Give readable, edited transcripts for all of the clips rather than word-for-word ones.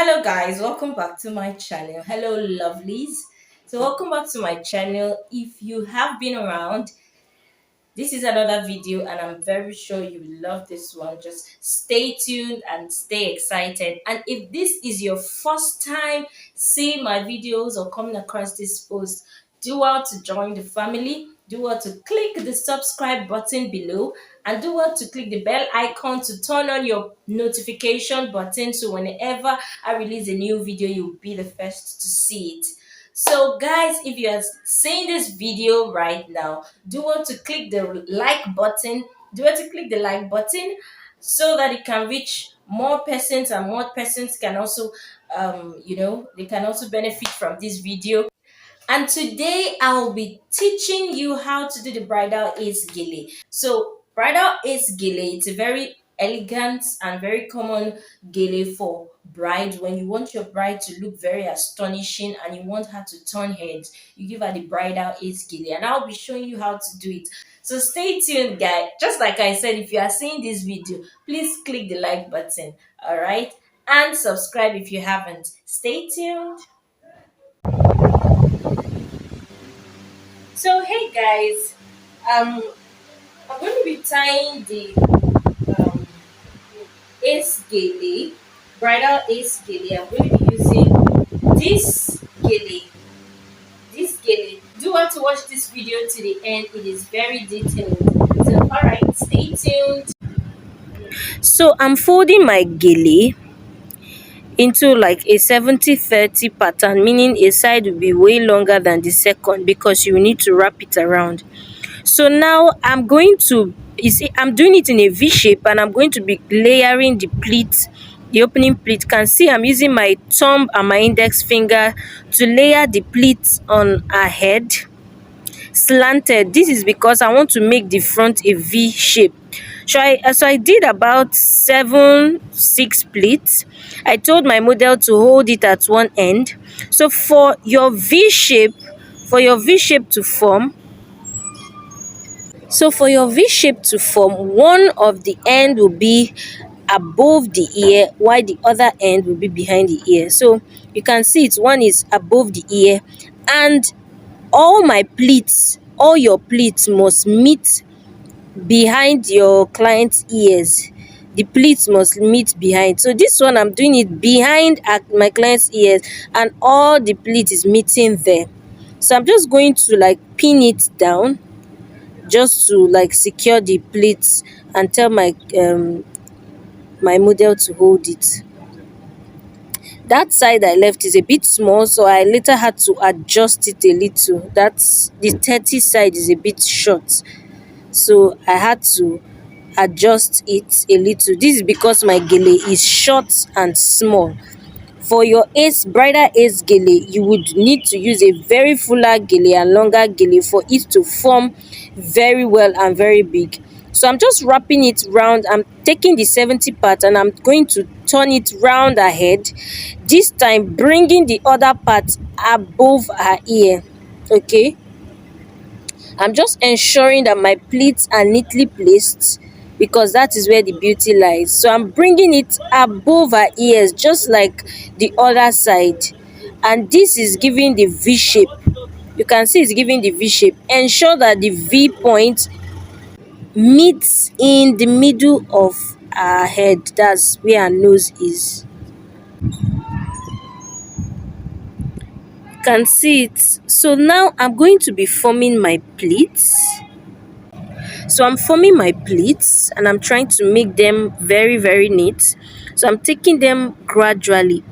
Hello guys, welcome back to my channel. Hello lovelies. So welcome back to my channel. If you have been around, this is another video and I'm very sure you will love this one. Just stay tuned and stay excited. And if this is your first time seeing my videos or coming across this post, do well to join the family. Do well to click the subscribe button below and do well to click the bell icon to turn on your notification button so whenever I release a new video, you'll be the first to see it. So guys, if you are seeing this video right now, do want to click the like button. Do want to click the like button so that it can reach more persons and more persons can also they can also benefit from this video. And today I'll be teaching you how to do the bridal ace gele. So bridal ace gele, it's a very elegant and very common gele for bride. When you want your bride to look very astonishing and you want her to turn heads, you give her the bridal ace gele. And I'll be showing you how to do it. So stay tuned, guys. Just like I said, if you are seeing this video, please click the like button. All right. And subscribe if you haven't. Stay tuned. So hey guys, um, I'm going to be tying the um, ace gele, bridal ace gele. I'm going to be using this gele, Do want to watch this video to the end. It is very detailed. So all right, stay tuned. So I'm folding my gele into like a 70-30 pattern, meaning a side will be way longer than the second because you need to wrap it around. So now I'm going to, you see, I'm doing it in a V shape and I'm going to be layering the pleats, the opening pleat. You can see I'm using my thumb and my index finger to layer the pleats on her head slanted. This is because I want to make the front a V shape. So I did about 6 pleats. I told my model to hold it at one end. So for your V shape to form, one of the end will be above the ear while the other end will be behind the ear. So you can see it, one is above the ear, and all your pleats must meet behind your client's ears. The pleats must meet behind. So this one I'm doing it behind my client's ears and all the pleat is meeting there. So I'm just going to like pin it down just to like secure the pleats and tell my model to hold it. That side I left is a bit small, so I later had to adjust it a little. That's the 30 side is a bit short, so I had to adjust it a little. This is because my gele is short and small. For your bridal ace gele, you would need to use a very fuller gele and longer gele for it to form very well and very big. So I'm just wrapping it round. I'm taking the 70 part and I'm going to turn it round her head, this time bringing the other part above her ear. Okay, I'm just ensuring that my pleats are neatly placed because that is where the beauty lies. So I'm bringing it above her ears just like the other side, and this is giving the V shape. You can see it's giving the V shape. Ensure that the V point meets in the middle of her head. That's where her nose is. You can see it. So now I'm going to be forming my pleats. So I'm forming my pleats and I'm trying to make them very, very neat. So I'm taking them gradually.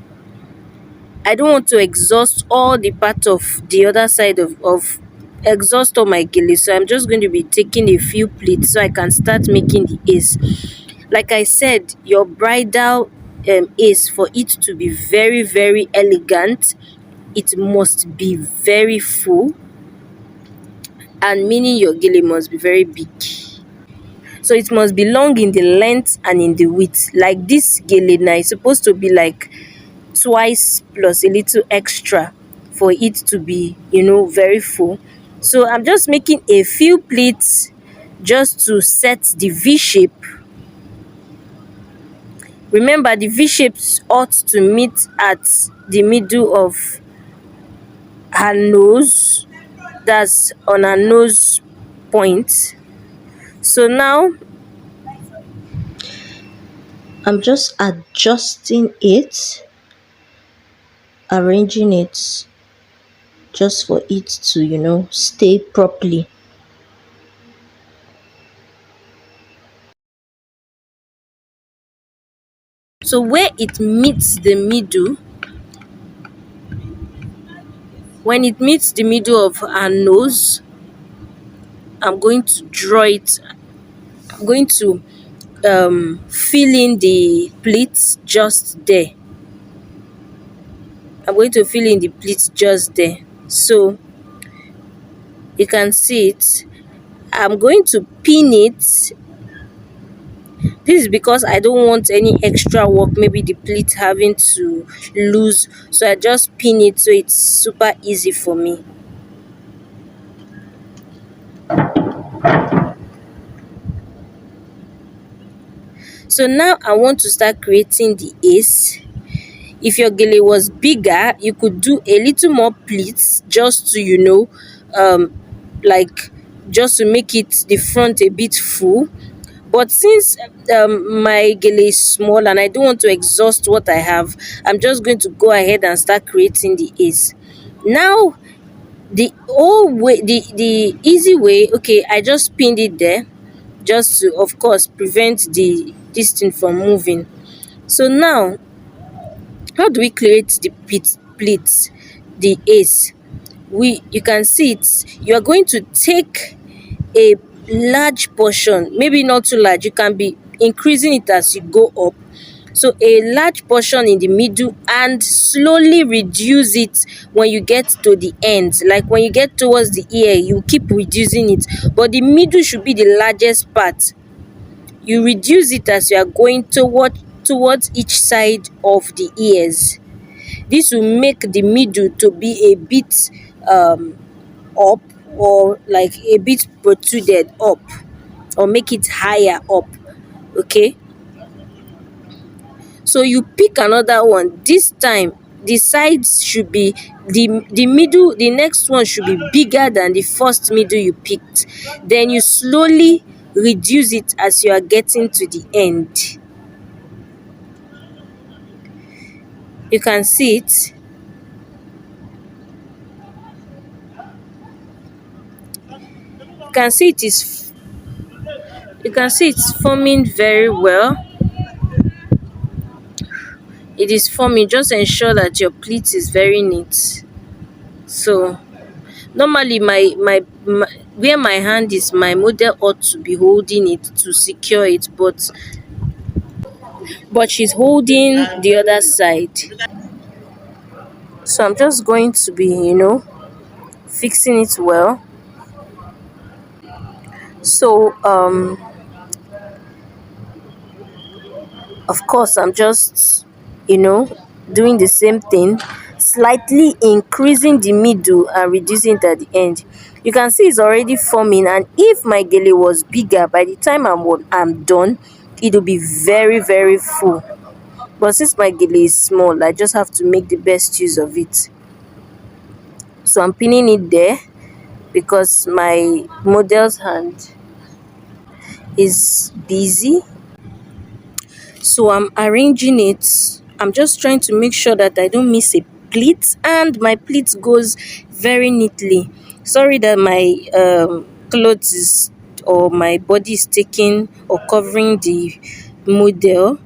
I don't want to exhaust all the part of the other side of exhaust all my gele. So I'm just going to be taking a few pleats so I can start making the ace. Like I said, your bridal ace, for it to be very, very elegant, it must be very full, and meaning your gele must be very big. So it must be long in the length and in the width. Like this gele now is supposed to be like twice plus a little extra for it to be, very full. So I'm just making a few pleats just to set the V shape. Remember, the V shapes ought to meet at the middle of her nose, that's on her nose point. So now I'm just adjusting it, arranging it just for it to, stay properly. so where it meets the middle, when it meets the middle of her nose, I'm going to draw it. I'm going to fill in the pleats just there. I'm going to fill in the pleats just there. So you can see it. I'm going to pin it. This is because I don't want any extra work, maybe the pleat having to lose. So I just pin it so it's super easy for me. So now I want to start creating the ace. If your gele was bigger, you could do a little more pleats just to, um, like just to make it the front a bit full. But since my gele is small and I don't want to exhaust what I have, I'm just going to go ahead and start creating the ace. Now, the easy way, okay, I just pinned it there just to, of course, prevent the this thing from moving. So now, how do we create the pleats, the ace? You can see it. You are going to take a large portion, maybe not too large, you can be increasing it as you go up. So a large portion in the middle and slowly reduce it when you get to the end. Like when you get towards the ear, you keep reducing it, but the middle should be the largest part. You reduce it as you are going towards each side of the ears. This will make the middle to be a bit um up, or like a bit protruded up, or make it higher up. Okay, so you pick another one. This time the sides should be, the middle, the next one should be bigger than the first middle you picked. Then you slowly reduce it as you are getting to the end. You can see it. You can see it is, you can see it's forming very well. It is forming. Just ensure that your pleat is very neat. So normally my where my hand is, my model ought to be holding it to secure it, but she's holding the other side. So I'm just going to be, fixing it well. So of course, I'm just, doing the same thing, slightly increasing the middle and reducing it at the end. You can see it's already forming, and if my gele was bigger, by the time I'm done, it'll be very, very full. But since my gele is small, I just have to make the best use of it. So I'm pinning it there because my model's hand is busy. So I'm arranging it. I'm just trying to make sure that I don't miss a pleat and my pleat goes very neatly. Sorry that my clothes is, or my body is taking or covering the model.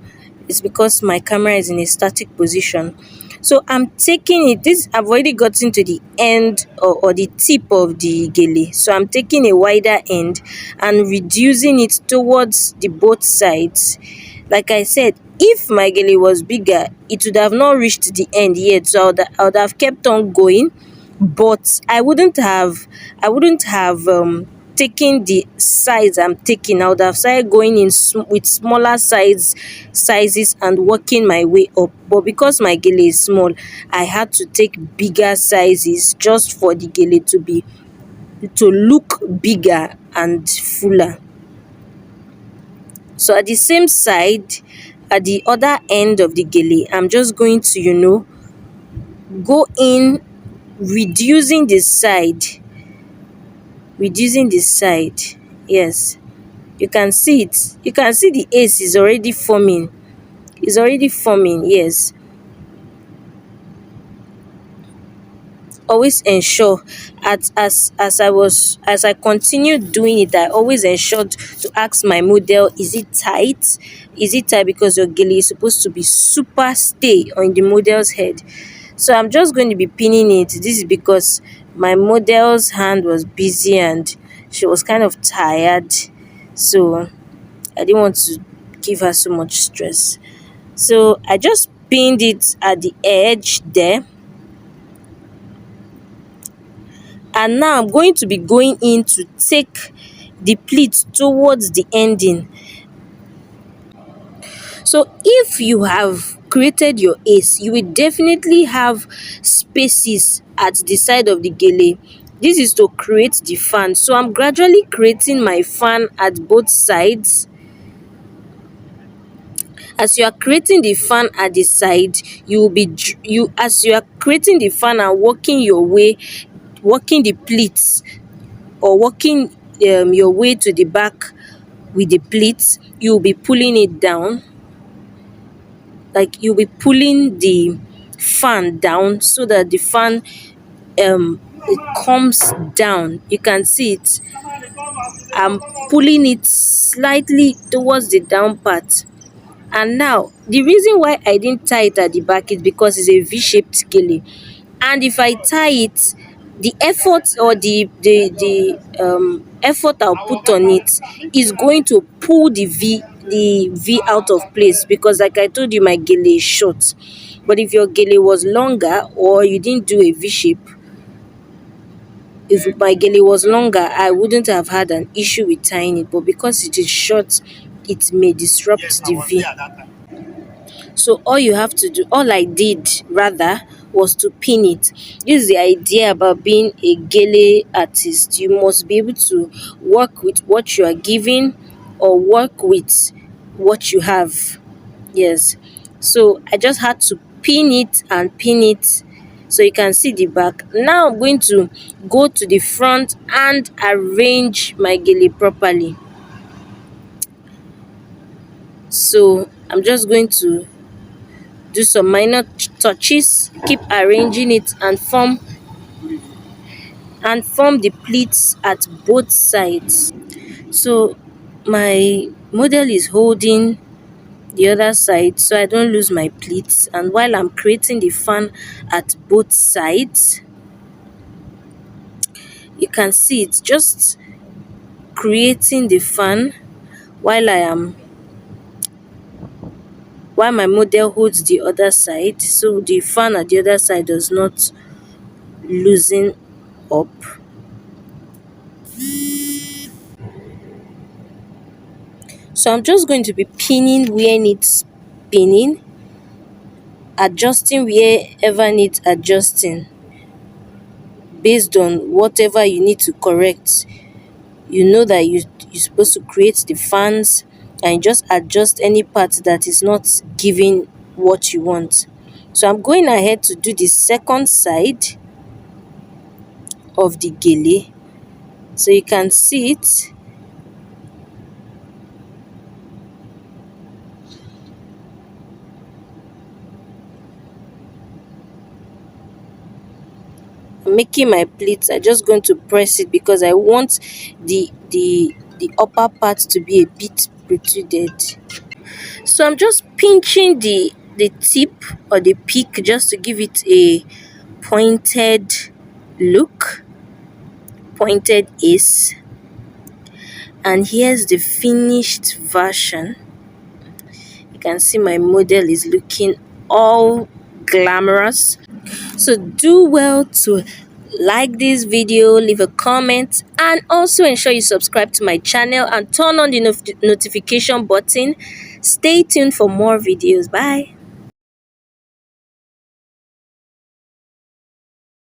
It's because my camera is in a static position. So I'm taking it. This, I've already gotten to the end, or the tip of the gele. So I'm taking a wider end and reducing it towards the both sides. Like I said, if my gele was bigger, it would have not reached the end yet. So I would have kept on going, but I wouldn't have taken the size I'm taking. I would have started going in with smaller sizes and working my way up. But because my gele is small, I had to take bigger sizes just for the gele to look bigger and fuller. So at the same side, at the other end of the gele, I'm just going to, go in, reducing the side, yes. You can see it. You can see the ace is already forming. It's already forming, yes. Always ensure, as I continued doing it, I always ensured to ask my model, is it tight? Is it tight? Because your gele is supposed to be super stay on the model's head. So I'm just going to be pinning it. This is because my model's hand was busy and she was kind of tired. So I didn't want to give her so much stress. So I just pinned it at the edge there. And now I'm going to be going in to take the pleat towards the ending. So if you have created your ace, you will definitely have spaces at the side of the gele. This is to create the fan. So I'm gradually creating my fan at both sides. As you are creating the fan at the side, you will be you as you are creating the fan and working your way, working the pleats, or working your way to the back with the pleats, you'll be pulling it down. Like you'll be pulling the fan down so that the fan it comes down. You can see it. I'm pulling it slightly towards the down part. And now the reason why I didn't tie it at the back is because it's a V-shaped gele. And if I tie it, the effort, or the effort I'll put on it is going to pull the V out of place, because like I told you, my gele is short. But if your gele was longer, or you didn't do a V shape, if my gele was longer, I wouldn't have had an issue with tying it. But because it is short, it may disrupt the V. So all I did rather was to pin it. This is the idea about being a gele artist. You must be able to work with what you are given, or work with what you have. Yes. So I just had to pin it and pin it so you can see the back. Now I'm going to go to the front and arrange my gele properly. So I'm just going to do some minor touches, keep arranging it, and form the pleats at both sides. So my model is holding the other side so I don't lose my pleats, and while I'm creating the fan at both sides, you can see it's just creating the fan while while my model holds the other side, so the fan at the other side does not loosen up. So I'm just going to be pinning where needs pinning, adjusting wherever needs adjusting based on whatever you need to correct. You know that you're supposed to create the fans, and you just adjust any part that is not giving what you want. So I'm going ahead to do the second side of the gele. So you can see it. Making my pleats, I'm just going to press it because I want the upper part to be a bit protruded. So I'm just pinching the tip or the peak just to give it a pointed look, pointed ace. And here's the finished version. You can see my model is looking all glamorous. So do well to like this video, leave a comment, and also ensure you subscribe to my channel and turn on the notification button. Stay tuned for more videos. Bye.